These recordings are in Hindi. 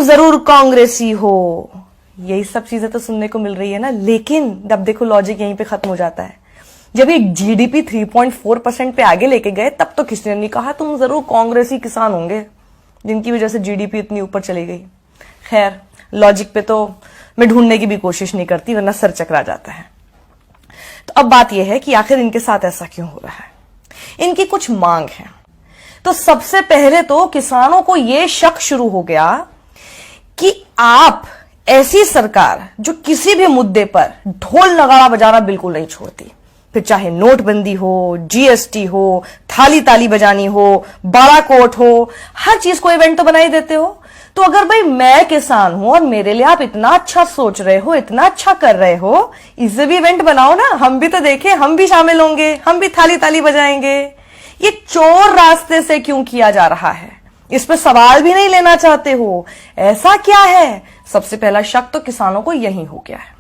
जरूर कांग्रेसी हो। यही सब चीजें तो सुनने को मिल रही है ना, लेकिन अब देखो लॉजिक यहीं पे खत्म हो जाता है। जब ये जीडीपी 3.4% पे आगे लेके गए तब तो किसी ने नहीं कहा तुम जरूर कांग्रेसी किसान होंगे जिनकी वजह से जीडीपी इतनी ऊपर चली गई। खैर, लॉजिक पे तो मैं ढूंढने की भी कोशिश नहीं करती वरना सर चकरा जाता है। तो अब बात यह है कि आखिर इनके साथ ऐसा क्यों हो रहा है। इनकी कुछ मांग है। तो सबसे पहले तो किसानों को यह शक शुरू हो गया कि आप ऐसी सरकार जो किसी भी मुद्दे पर ढोल नगाड़ा बजाना बिल्कुल नहीं छोड़ती, फिर चाहे नोटबंदी हो, जीएसटी हो, थाली ताली बजानी हो, बड़ा कोट हो, हर चीज को इवेंट तो बना ही देते हो। तो अगर भाई मैं किसान हूं और मेरे लिए आप इतना अच्छा सोच रहे हो, इतना अच्छा कर रहे हो, इसे भी इवेंट बनाओ ना, हम भी तो देखें, हम भी शामिल होंगे, हम भी थाली ताली बजाएंगे। ये चोर रास्ते से क्यों किया जा रहा है, इस पर सवाल भी नहीं लेना चाहते हो, ऐसा क्या है? सबसे पहला शक तो किसानों को यही हो गया है।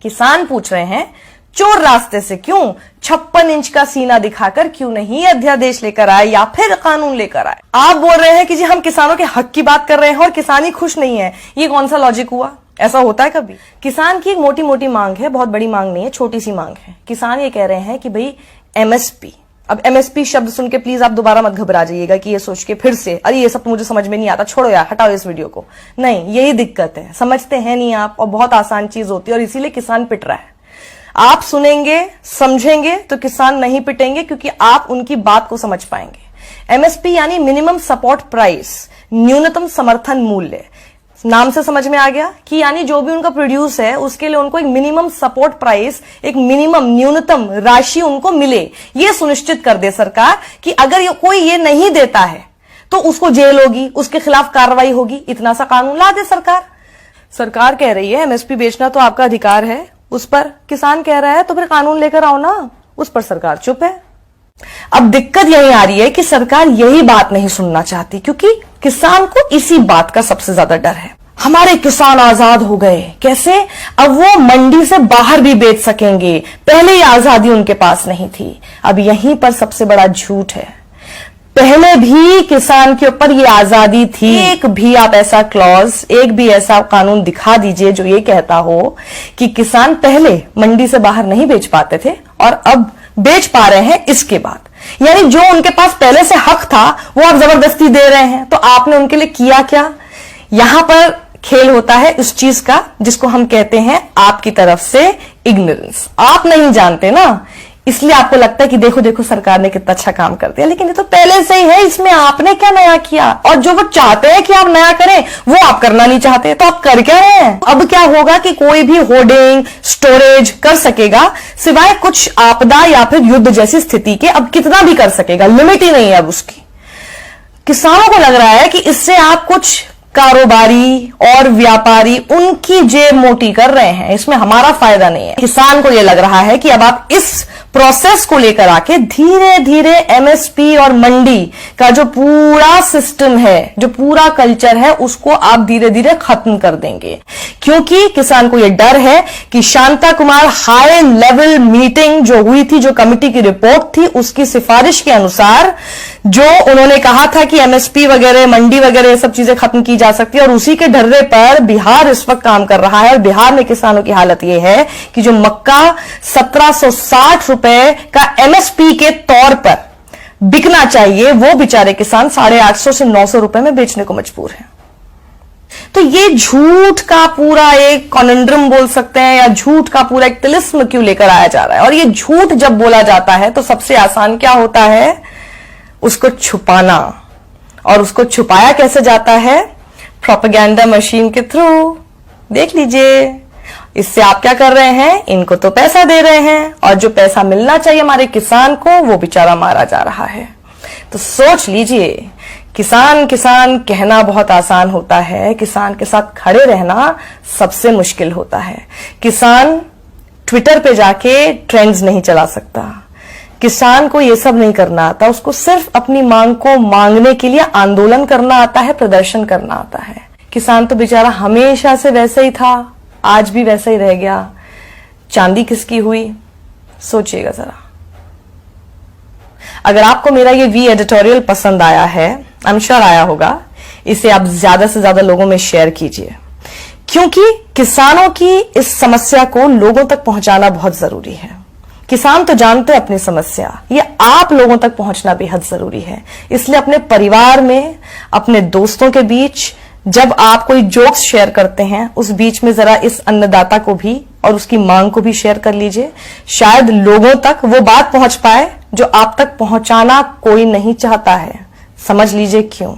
किसान पूछ रहे हैं चोर रास्ते से क्यों, 56 इंच का सीना दिखाकर क्यों नहीं अध्यादेश लेकर आए या फिर कानून लेकर आए। आप बोल रहे हैं कि जी हम किसानों के हक की बात कर रहे हैं और किसान ही खुश नहीं है। ये कौन सा लॉजिक हुआ? ऐसा होता है कभी? किसान की एक मोटी मोटी मांग है, बहुत बड़ी मांग नहीं है, छोटी सी मांग है। किसान ये कह रहे हैं कि भाई एमएसपी, अब एमएसपी शब्द सुन के प्लीज आप दोबारा मत घबरा जाइएगा कि ये सोच के फिर से अरे ये सब तो मुझे समझ में नहीं आता, छोड़ो यार, हटाओ इस वीडियो को। नहीं, यही दिक्कत है, समझते हैं नहीं आप, और बहुत आसान चीज होती है और इसीलिए किसान पिट रहा है। आप सुनेंगे, समझेंगे तो किसान नहीं पिटेंगे क्योंकि आप उनकी बात को समझ पाएंगे। एमएसपी यानी मिनिमम सपोर्ट प्राइस, न्यूनतम समर्थन मूल्य। नाम से समझ में आ गया कि यानी जो भी उनका प्रोड्यूस है उसके लिए उनको एक मिनिमम सपोर्ट प्राइस, एक मिनिमम न्यूनतम राशि उनको मिले। यह सुनिश्चित कर दे सरकार कि अगर कोई ये नहीं देता है तो उसको जेल होगी, उसके खिलाफ कार्रवाई होगी। इतना सा कानून ला दे सरकार। सरकार कह रही है एमएसपी बेचना तो आपका अधिकार है, उस पर किसान कह रहा है तो फिर कानून लेकर आओ ना, उस पर सरकार चुप है। अब दिक्कत यही आ रही है कि सरकार यही बात नहीं सुनना चाहती क्योंकि किसान को इसी बात का सबसे ज्यादा डर है। हमारे किसान आजाद हो गए, कैसे? अब वो मंडी से बाहर भी बेच सकेंगे, पहले ही आजादी उनके पास नहीं थी। अब यहीं पर सबसे बड़ा झूठ है, पहले भी किसान के ऊपर ये आजादी थी। एक भी आप ऐसा क्लॉज, एक भी ऐसा कानून दिखा दीजिए जो ये कहता हो कि किसान पहले मंडी से बाहर नहीं बेच पाते थे और अब बेच पा रहे हैं इसके बाद। यानी जो उनके पास पहले से हक था वो आप जबरदस्ती दे रहे हैं। तो आपने उनके लिए किया क्या? यहां पर खेल होता है इस चीज का जिसको हम कहते हैं आपकी तरफ से इग्नोरेंस। आप नहीं जानते ना, इसलिए आपको लगता है कि देखो देखो सरकार ने कितना अच्छा काम कर दिया, लेकिन ये तो पहले से ही है, इसमें आपने क्या नया किया? और जो वो चाहते हैं कि आप नया करें वो आप करना नहीं चाहते, तो आप कर क्या रहे हैं? अब क्या होगा कि कोई भी होर्डिंग, स्टोरेज कर सकेगा सिवाय कुछ आपदा या फिर युद्ध जैसी स्थिति के। अब कितना भी कर सकेगा, लिमिट ही नहीं है अब उसकी। किसानों को लग रहा है कि इससे आप कुछ कारोबारी और व्यापारी उनकी जेब मोटी कर रहे हैं, इसमें हमारा फायदा नहीं है। किसान को यह लग रहा है कि अब आप इस प्रोसेस को लेकर आके धीरे धीरे एमएसपी और मंडी का जो पूरा सिस्टम है, जो पूरा कल्चर है, उसको आप धीरे धीरे खत्म कर देंगे। क्योंकि किसान को यह डर है कि Shanta Kumar high level meeting जो हुई थी, जो कमेटी की रिपोर्ट थी, उसकी सिफारिश के अनुसार जो उन्होंने कहा था कि एमएसपी वगैरह, मंडी वगैरह ये सब चीजें खत्म की जा सकती है, और उसी के ढर्रे पर बिहार इस वक्त काम कर रहा है। और बिहार में किसानों की हालत यह है कि जो मक्का 1760 रुपए का एमएसपी के तौर पर बिकना चाहिए वो बेचारे किसान 850 से 900 रुपए में बेचने को मजबूर है। तो ये झूठ का पूरा एक कॉन्ड्रम बोल सकते हैं, या झूठ का पूरा एक तिलिस्म क्यों लेकर आया जा रहा है? और ये झूठ जब बोला जाता है तो सबसे आसान क्या होता है? उसको छुपाना। और उसको छुपाया कैसे जाता है? प्रोपेगेंडा मशीन के थ्रू। देख लीजिए, इससे आप क्या कर रहे हैं? इनको तो पैसा दे रहे हैं, और जो पैसा मिलना चाहिए हमारे किसान को वो बेचारा मारा जा रहा है। तो सोच लीजिए, किसान किसान कहना बहुत आसान होता है, किसान के साथ खड़े रहना सबसे मुश्किल होता है। किसान ट्विटर पे जाके ट्रेंड्स नहीं चला सकता, किसान को ये सब नहीं करना आता, उसको सिर्फ अपनी मांग को मांगने के लिए आंदोलन करना आता है, प्रदर्शन करना आता है। किसान तो बेचारा हमेशा से वैसे ही था, आज भी वैसा ही रह गया। चांदी किसकी हुई? सोचिएगा जरा। अगर आपको मेरा ये वी एडिटोरियल पसंद आया है, आई एम श्योर आया होगा, इसे आप ज्यादा से ज्यादा लोगों में शेयर कीजिए, क्योंकि किसानों की इस समस्या को लोगों तक पहुंचाना बहुत जरूरी है। किसान तो जानते हैं अपनी समस्या, ये आप लोगों तक पहुंचना बेहद जरूरी है। इसलिए अपने परिवार में, अपने दोस्तों के बीच जब आप कोई जोक्स शेयर करते हैं, उस बीच में जरा इस अन्नदाता को भी और उसकी मांग को भी शेयर कर लीजिए। शायद लोगों तक वो बात पहुंच पाए जो आप तक पहुंचाना कोई नहीं चाहता है। समझ लीजिए क्यों।